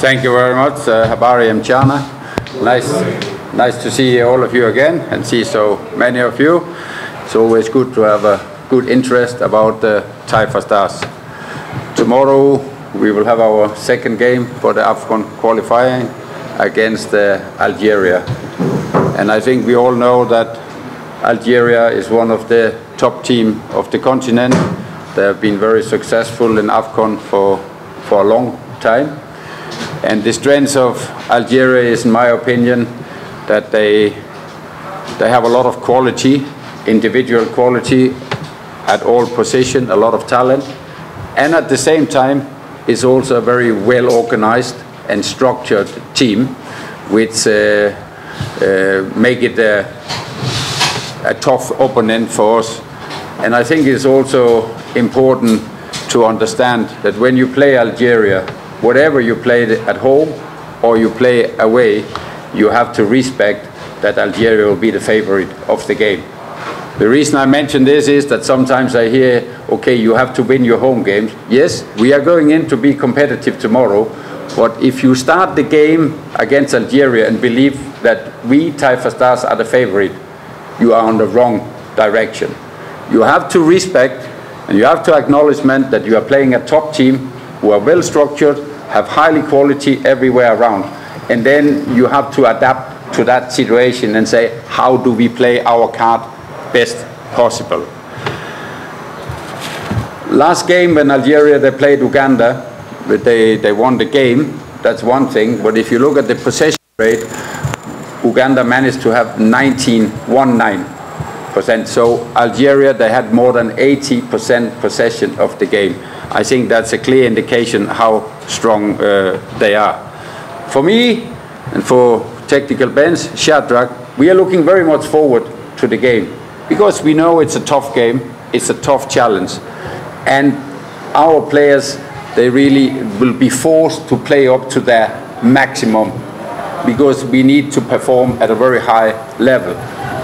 Thank you very much, Habari and Chana. Nice to see all of you again and see so many of you. It's always good to have a good interest about the Taifa Stars. Tomorrow we will have our second game for the AFCON qualifying against Algeria. And I think we all know that Algeria is one of the top teams of the continent. They have been very successful in AFCON for a long time. And the strength of Algeria is, in my opinion, that they have a lot of quality, individual quality at all positions, a lot of talent. And at the same time, it's also a very well organized and structured team, which make it a tough opponent for us. And I think it's also important to understand that when you play Algeria, whatever you play at home or you play away, you have to respect that Algeria will be the favorite of the game. The reason I mention this is that sometimes I hear, okay, you have to win your home games. Yes, we are going in to be competitive tomorrow, but if you start the game against Algeria and believe that we Taifa Stars are the favorite, you are on the wrong direction. You have to respect and you have to acknowledge that you are playing a top team who are well structured, have highly quality everywhere around. And then you have to adapt to that situation and say, how do we play our card best possible? Last game when Algeria, they played Uganda, but they won the game, that's one thing. But if you look at the possession rate, Uganda managed to have 19%. So Algeria, they had more than 80% possession of the game. I think that's a clear indication how strong they are. For me and for technical bench, Shadrach, we are looking very much forward to the game because we know it's a tough game, it's a tough challenge. And our players, they really will be forced to play up to their maximum because we need to perform at a very high level.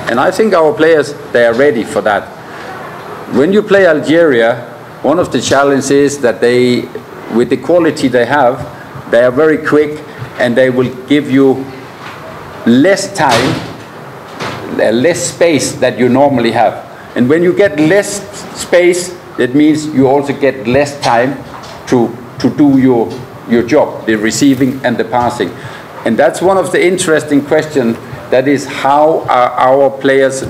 And I think our players, they are ready for that. When you play Algeria, one of the challenges is that they, with the quality they have, they are very quick and they will give you less time, less space that you normally have. And when you get less space, that means you also get less time to do your job, the receiving and the passing. And that's one of the interesting questions, that is how are our players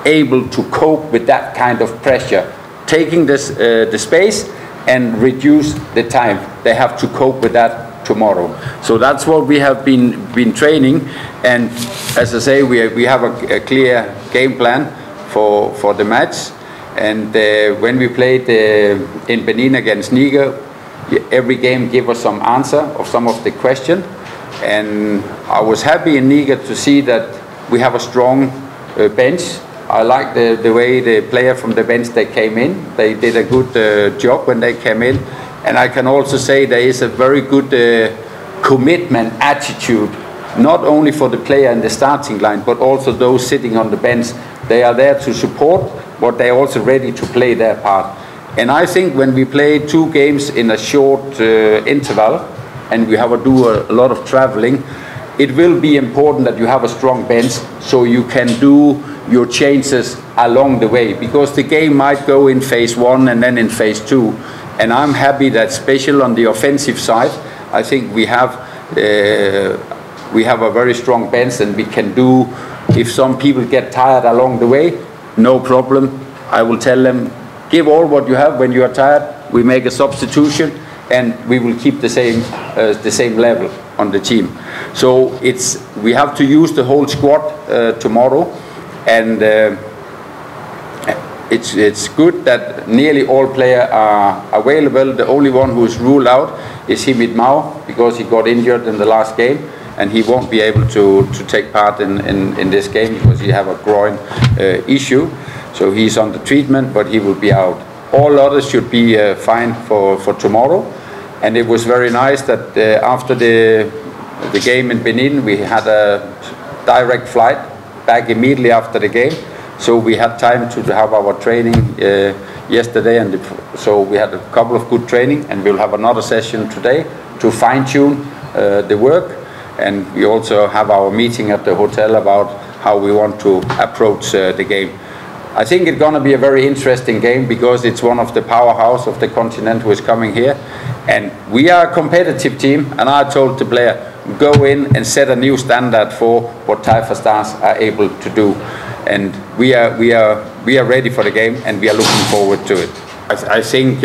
able to cope with that kind of pressure? Taking this, the space and reduce the time. They have to cope with that tomorrow. So that's what we have been training. And as I say, we have a clear game plan for the match. And when we played in Benin against Niger, every game gave us some answer of some of the questions. And I was happy in Niger to see that we have a strong bench. I like the way the player from the bench they came in. They did a good job when they came in. And I can also say there is a very good commitment attitude, not only for the player in the starting line, but also those sitting on the bench. They are there to support, but they're also ready to play their part. And I think when we play 2 games in a short interval, and we have to do a lot of traveling, it will be important that you have a strong bench so you can do your changes along the way, because the game might go in phase 1 and then in phase 2. And I'm happy that, especially on the offensive side, I think we have a very strong bench, and we can do, if some people get tired along the way, no problem. I will tell them, give all what you have. When you are tired, we make a substitution, and we will keep the same level on the team. So we have to use the whole squad tomorrow, and it's good that nearly all players are available. The only one who is ruled out is Himid Mao, because he got injured in the last game, and he won't be able to take part in this game because he have a groin issue. So he's on the treatment, but he will be out. All others should be fine for tomorrow. And it was very nice that after the game in Benin, we had a direct flight back immediately after the game So we had time to have our training yesterday, and so we had a couple of good training, and we'll have another session today to fine-tune the work. And we also have our meeting at the hotel about how we want to approach the game. I think it's going to be a very interesting game because it's one of the powerhouse of the continent who is coming here. And we are a competitive team, and I told the player, go in and set a new standard for what Taifa stars are able to do. And we are ready for the game, and we are looking forward to it. I think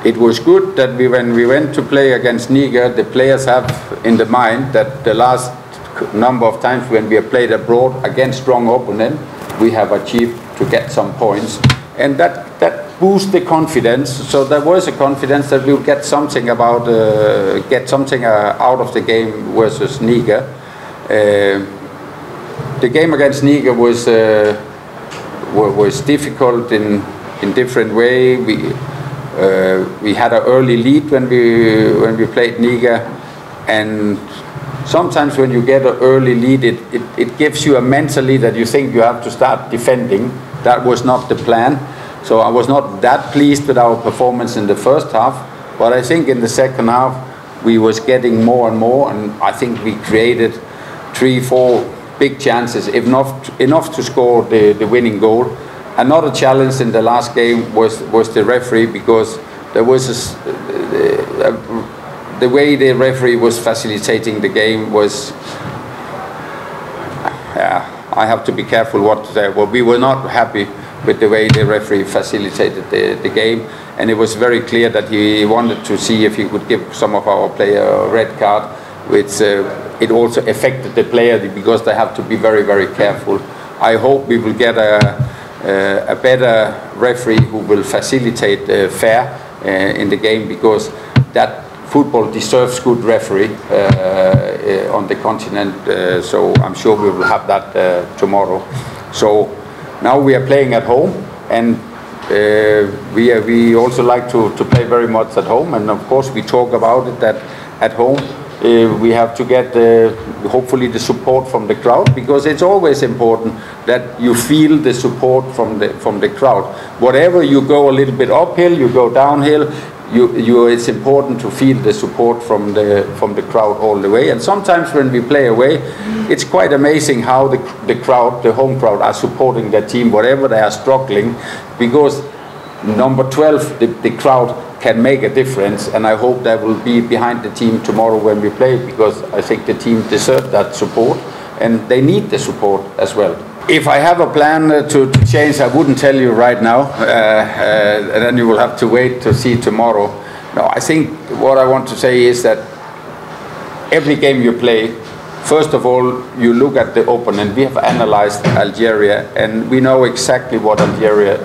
it was good that when we went to play against Niger, the players have in the mind that the last number of times when we have played abroad against strong opponents, we have achieved to get some points, and that boosts the confidence. So there was a confidence that we'll get something out of the game versus Niger. The game against Niger was difficult in different way. We had an early lead when we played Niger, and sometimes when you get an early lead, it gives you a mentally that you think you have to start defending. That was not the plan. So I was not that pleased with our performance in the first half, but I think in the second half we was getting more and more, and I think we created 3-4 big chances, if not enough to score the winning goal. Another challenge in the last game was the referee, because there was the way the referee was facilitating the game was, I have to be careful what to say. Well, we were not happy with the way the referee facilitated the game, and it was very clear that he wanted to see if he could give some of our player a red card, which it also affected the player because they have to be very, very careful. I hope we will get a better referee who will facilitate fair in the game, because that football deserves good referee on the continent. So I'm sure we will have that tomorrow. So now we are playing at home, and we also like to play very much at home, and of course we talk about it that at home we have to get hopefully the support from the crowd, because it's always important that you feel the support from the crowd. Whatever you go a little bit uphill, you go downhill, it's important to feel the support from the crowd all the way. And sometimes when we play away, it's quite amazing how the crowd, the home crowd, are supporting their team whatever they are struggling, because number 12, the crowd can make a difference, and I hope they will be behind the team tomorrow when we play, because I think the team deserves that support, and they need the support as well. If I have a plan to change, I wouldn't tell you right now, and then you will have to wait to see tomorrow. No, I think what I want to say is that every game you play, first of all, you look at the opponent. We have analyzed Algeria, and we know exactly what Algeria,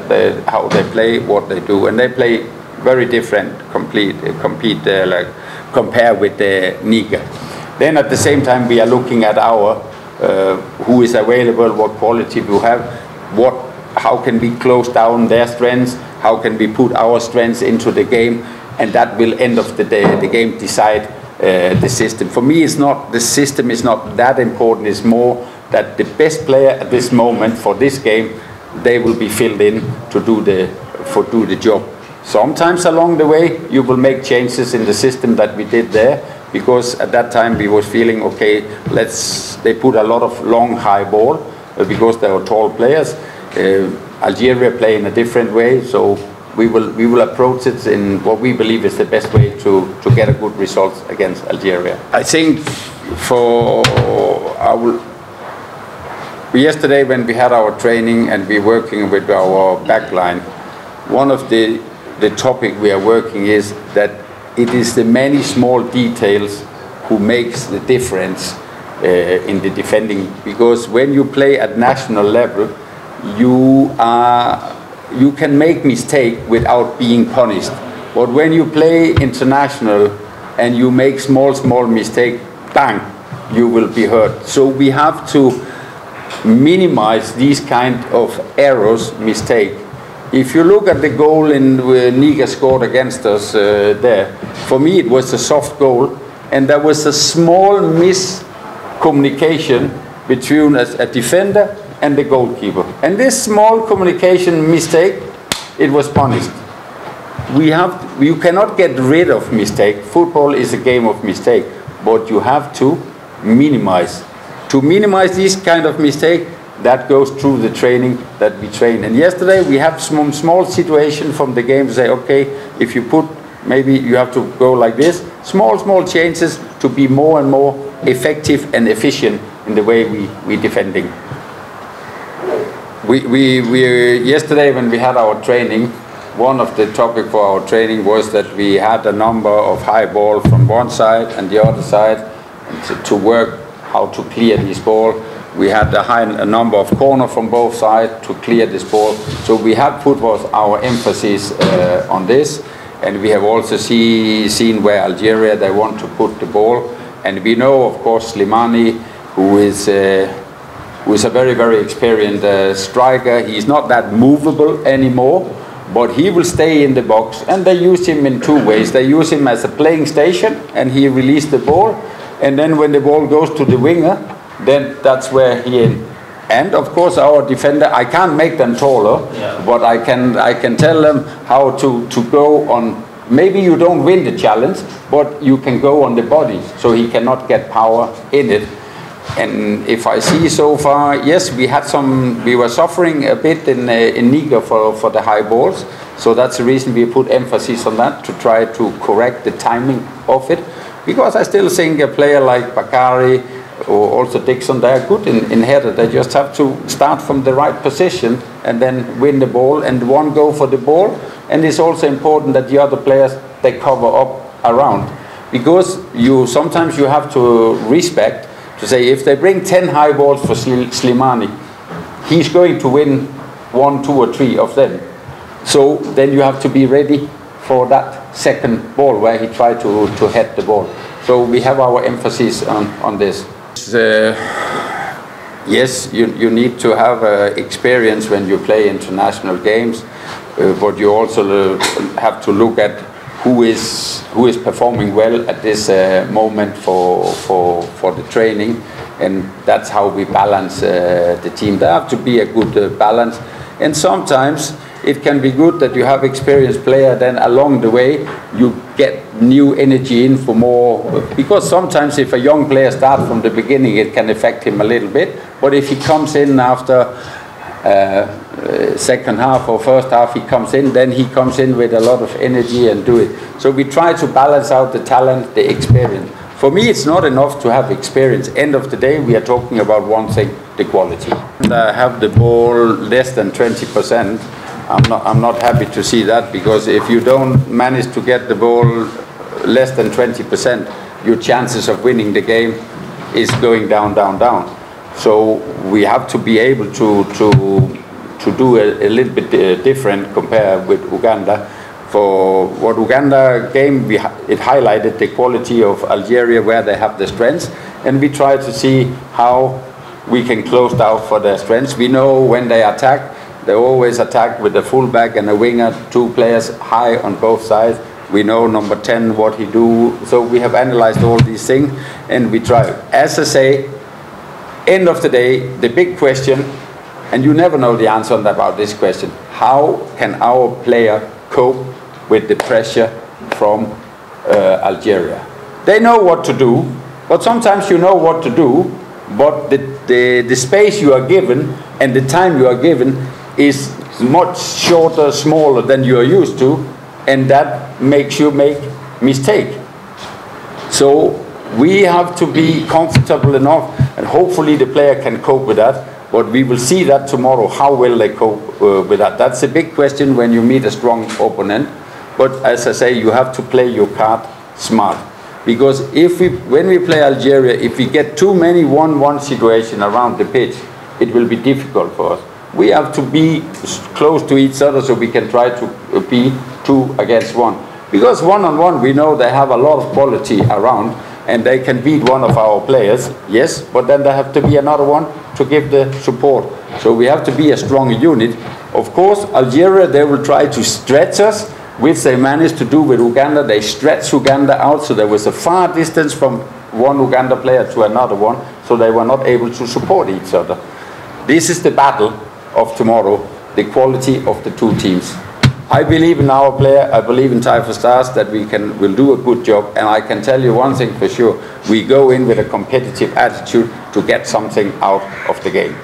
how they play, what they do, and they play very different, compare with Niger. Then at the same time, we are looking at our who is available, what quality we have, how can we close down their strengths, how can we put our strengths into the game, and that will end of the day, the game decide the system. For me, the system is not that important. It's more that the best player at this moment for this game, they will be filled in to do the job. Sometimes along the way, you will make changes in the system that we did there, because at that time we was feeling, okay, they put a lot of long high ball because they were tall players. Algeria play in a different way, so we will approach it in what we believe is the best way to get a good result against Algeria. I think yesterday when we had our training and we working with our backline, one of the topic we are working is that it is the many small details who makes the difference in the defending, because when you play at national level, you can make mistake without being punished. But when you play international and you make small mistake, bang, you will be hurt. So we have to minimize these kind of errors, mistake. If you look at the goal Niger scored against us there, for me it was a soft goal, and there was a small miscommunication between a defender and the goalkeeper. And this small communication mistake, it was punished. You cannot get rid of mistake. Football is a game of mistake, but you have to minimize. To minimize this kind of mistake, that goes through the training that we train. And yesterday we have some small situation from the game to say, okay, if you put, maybe you have to go like this, small changes to be more and more effective and efficient in the way we defending. Yesterday when we had our training, one of the topic for our training was that we had a number of high ball from one side and the other side, and to work how to clear this ball. We had a number of corner from both sides to clear this ball. So we have put our emphasis on this, and we have also seen where Algeria, they want to put the ball. And we know, of course, Slimani, who is a very, very experienced striker. He's not that movable anymore, but he will stay in the box. And they use him in two ways. They use him as a playing station, and he releases the ball. And then when the ball goes to the winger, then that's where he in. And of course our defender, I can't make them taller, but I can tell them how to go on. Maybe you don't win the challenge, but you can go on the body, so he cannot get power in it. And if I see so far, yes, we were suffering a bit in Niger for the high balls, so that's the reason we put emphasis on that, to try to correct the timing of it. Because I still think a player like Bakari or also Dixon, they are good in header. They just have to start from the right position and then win the ball and one go for the ball. And it's also important that the other players, they cover up around. Because sometimes you have to respect, to say if they bring 10 high balls for Slimani, he's going to win 1, 2 or 3 of them. So then you have to be ready for that second ball where he tried to head the ball. So we have our emphasis on this. Yes, you need to have experience when you play international games, but you also have to look at who is performing well at this moment for the training, and that's how we balance the team. There have to be a good balance, and sometimes it can be good that you have experienced player, then along the way you get new energy in for more, because sometimes if a young player starts from the beginning, it can affect him a little bit, but if he comes in after second half or first half, he comes in, then he comes in with a lot of energy and do it. So we try to balance out the talent, the experience. For me, it's not enough to have experience. End of the day, we are talking about one thing, the quality. And have the ball less than 20%. I'm not happy to see that, because if you don't manage to get the ball less than 20%, your chances of winning the game is going down, down, down. So we have to be able to do a little bit different compared with Uganda. For what Uganda game, it highlighted the quality of Algeria, where they have the strengths, and we try to see how we can close out for their strengths. We know when they attack, they always attack with a fullback and a winger, 2 players high on both sides. We know number 10 what he do. So we have analyzed all these things, and we try. As I say, end of the day, the big question, and you never know the answer about this question: how can our player cope with the pressure from Algeria? They know what to do, but sometimes you know what to do, but the space you are given and the time you are given is much shorter, smaller than you are used to, and that makes you make mistake. So we have to be comfortable enough, and hopefully the player can cope with that, but we will see that tomorrow, how will they cope with that. That's a big question when you meet a strong opponent, but as I say, you have to play your card smart. Because when we play Algeria, if we get too many 1-1 situations around the pitch, it will be difficult for us. We have to be close to each other so we can try to be 2 against 1. Because 1-on-1, we know they have a lot of quality around, and they can beat one of our players, yes, but then there have to be another one to give the support. So we have to be a strong unit. Of course, Algeria, they will try to stretch us, which they managed to do with Uganda. They stretched Uganda out, so there was a far distance from one Uganda player to another one, so they were not able to support each other. This is the battle of tomorrow, the quality of the two teams. I believe in our player, I believe in Taifa Stars that we'll do a good job, and I can tell you one thing for sure, we go in with a competitive attitude to get something out of the game.